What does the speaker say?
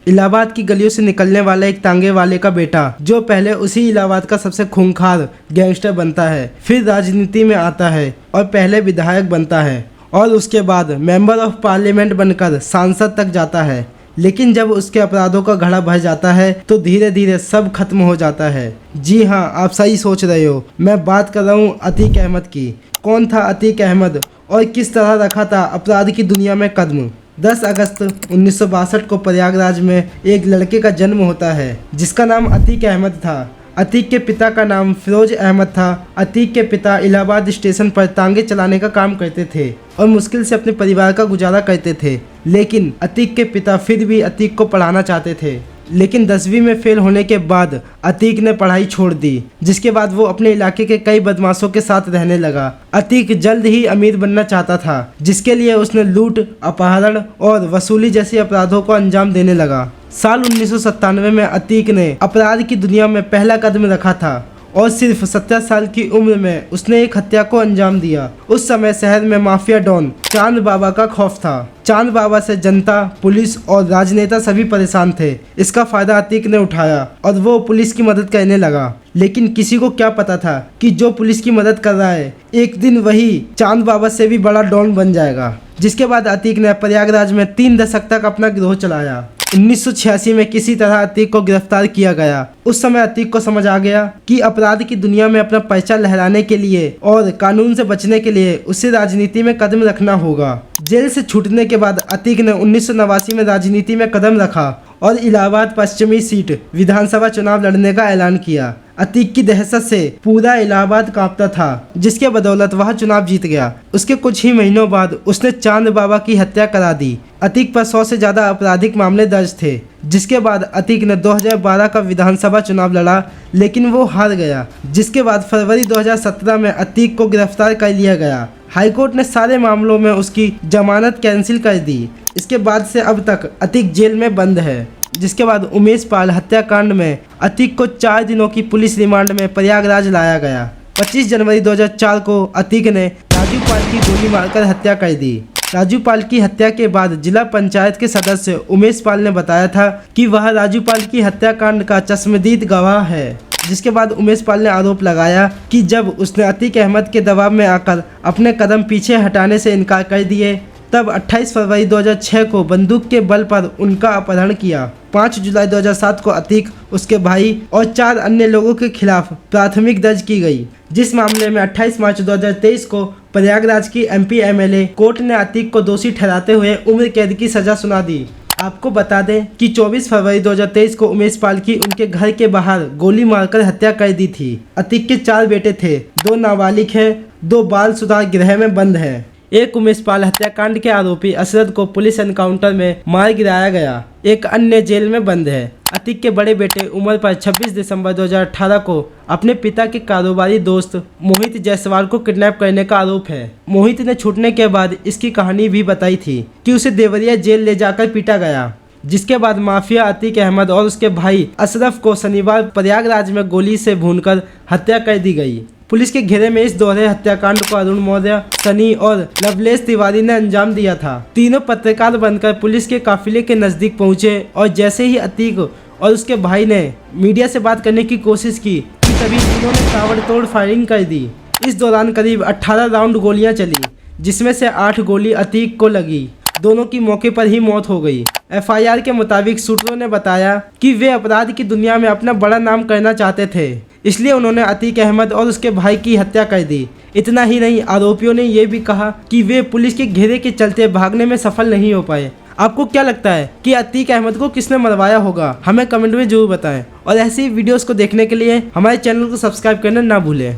इलाहाबाद की गलियों से निकलने वाला एक तांगे वाले का बेटा, जो पहले उसी इलाहाबाद का सबसे खूंखार गैंगस्टर बनता है, फिर राजनीति में आता है और पहले विधायक बनता है और उसके बाद मेंबर ऑफ पार्लियामेंट बनकर सांसद तक जाता है। लेकिन जब उसके अपराधों का घड़ा भर जाता है तो धीरे धीरे सब खत्म हो जाता है। जी हाँ, आप सही सोच रहे हो, मैं बात कर रहा हूँ अतीक अहमद की। कौन था अतीक अहमद और किस तरह रखा था अपराध की दुनिया में कदम। 10 अगस्त 1962 को प्रयागराज में एक लड़के का जन्म होता है जिसका नाम अतीक अहमद था। अतीक के पिता का नाम फिरोज अहमद था। अतीक के पिता इलाहाबाद स्टेशन पर तांगे चलाने का काम करते थे और मुश्किल से अपने परिवार का गुजारा करते थे। लेकिन अतीक के पिता फिर भी अतीक को पढ़ाना चाहते थे। लेकिन 10वीं में फेल होने के बाद अतीक ने पढ़ाई छोड़ दी, जिसके बाद वो अपने इलाके के कई बदमाशों के साथ रहने लगा। अतीक जल्द ही अमीर बनना चाहता था, जिसके लिए उसने लूट, अपहरण और वसूली जैसे अपराधों को अंजाम देने लगा। साल 1997 में अतीक ने अपराध की दुनिया में पहला कदम रखा था और सिर्फ 17 साल की उम्र में उसने एक हत्या को अंजाम दिया। उस समय शहर में माफिया डॉन चांद बाबा का खौफ था। चांद बाबा से जनता, पुलिस और राजनेता सभी परेशान थे। इसका फायदा अतीक ने उठाया और वो पुलिस की मदद करने लगा। लेकिन किसी को क्या पता था कि जो पुलिस की मदद कर रहा है एक दिन वही चांद बाबा से भी बड़ा डॉन बन जाएगा। जिसके बाद अतीक ने प्रयागराज में 3 दशक तक अपना गिरोह चलाया। 1986 में किसी तरह अतीक को गिरफ्तार किया गया। उस समय अतीक को समझ आ गया कि अपराध की दुनिया में अपना पैसा लहराने के लिए और कानून से बचने के लिए उसे राजनीति में कदम रखना होगा। जेल से छूटने के बाद अतीक ने 1989 में राजनीति में कदम रखा और इलाहाबाद पश्चिमी सीट विधानसभा चुनाव लड़ने का ऐलान किया। अतीक की दहशत से पूरा इलाहाबाद कांपता था, जिसके बदौलत वह चुनाव जीत गया। उसके कुछ ही महीनों बाद उसने चांद बाबा की हत्या करा दी। अतीक पर 100 से ज़्यादा आपराधिक मामले दर्ज थे। जिसके बाद अतीक ने 2012 का विधानसभा चुनाव लड़ा, लेकिन वो हार गया। जिसके बाद फरवरी 2017 में अतीक को गिरफ्तार कर लिया गया। हाईकोर्ट ने सारे मामलों में उसकी जमानत कैंसिल कर दी। इसके बाद से अब तक अतीक जेल में बंद है। जिसके बाद उमेश पाल हत्याकांड में अतीक को 4 दिनों की पुलिस रिमांड में प्रयागराज लाया गया। 25 जनवरी 2004 को अतीक ने राजू पाल की गोली मारकर हत्या कर दी। राजू पाल की हत्या के बाद जिला पंचायत के सदस्य उमेश पाल ने बताया था कि वह राजू पाल की हत्याकांड का चश्मदीद गवाह है। जिसके बाद उमेश पाल ने आरोप लगाया कि जब उसने अतीक अहमद के दबाव में आकर अपने कदम पीछे हटाने से इनकार कर दिए, तब 28 फरवरी 2006 को बंदूक के बल पर उनका अपहरण किया। 5 जुलाई 2007 को अतीक, उसके भाई और 4 अन्य लोगों के खिलाफ प्राथमिक दर्ज की गई, जिस मामले में 28 मार्च 2023 को प्रयागराज की MP MLA कोर्ट ने अतीक को दोषी ठहराते हुए उम्र कैद की सजा सुना दी। आपको बता दें कि 24 फरवरी 2023 को उमेश पाल की उनके घर के बाहर गोली मारकर हत्या कर दी थी। अतीक के 4 बेटे थे, 2 नाबालिग हैं, 2 बाल सुधार गृह में बंद हैं। एक उमेश पाल हत्याकांड के आरोपी असरद को पुलिस एनकाउंटर में मार गिराया गया। एक अन्य जेल में बंद है। अतीक के बड़े बेटे उमर पर 26 दिसंबर 2018 को अपने पिता के कारोबारी दोस्त मोहित जायसवाल को किडनैप करने का आरोप है। मोहित ने छूटने के बाद इसकी कहानी भी बताई थी कि उसे देवरिया जेल ले जाकर पीटा गया। जिसके बाद माफिया अतीक अहमद और उसके भाई अशरफ को शनिवार प्रयागराज में गोली से भूनकर हत्या कर दी गई। पुलिस के घेरे में इस दोहरे हत्याकांड को अरुण मौर्य, सनी और लवलेश तिवारी ने अंजाम दिया था। तीनों पत्रकार बनकर पुलिस के काफिले के नजदीक पहुंचे और जैसे ही अतीक और उसके भाई ने मीडिया से बात करने की कोशिश की कि तभी तीनों ने ताबड़तोड़ फायरिंग कर दी। इस दौरान करीब 18 राउंड गोलियां चली, जिसमें से 8 गोली अतीक को लगी। दोनों की मौके पर ही मौत हो गई। FIR के मुताबिक सूत्रों ने बताया कि वे अपराध की दुनिया में अपना बड़ा नाम करना चाहते थे, इसलिए उन्होंने अतीक अहमद और उसके भाई की हत्या कर दी। इतना ही नहीं, आरोपियों ने यह भी कहा कि वे पुलिस के घेरे के चलते भागने में सफल नहीं हो पाए। आपको क्या लगता है कि अतीक अहमद को किसने मरवाया होगा? हमें कमेंट में जरूर बताएं और ऐसी वीडियोस को देखने के लिए हमारे चैनल को सब्सक्राइब करना ना भूलें।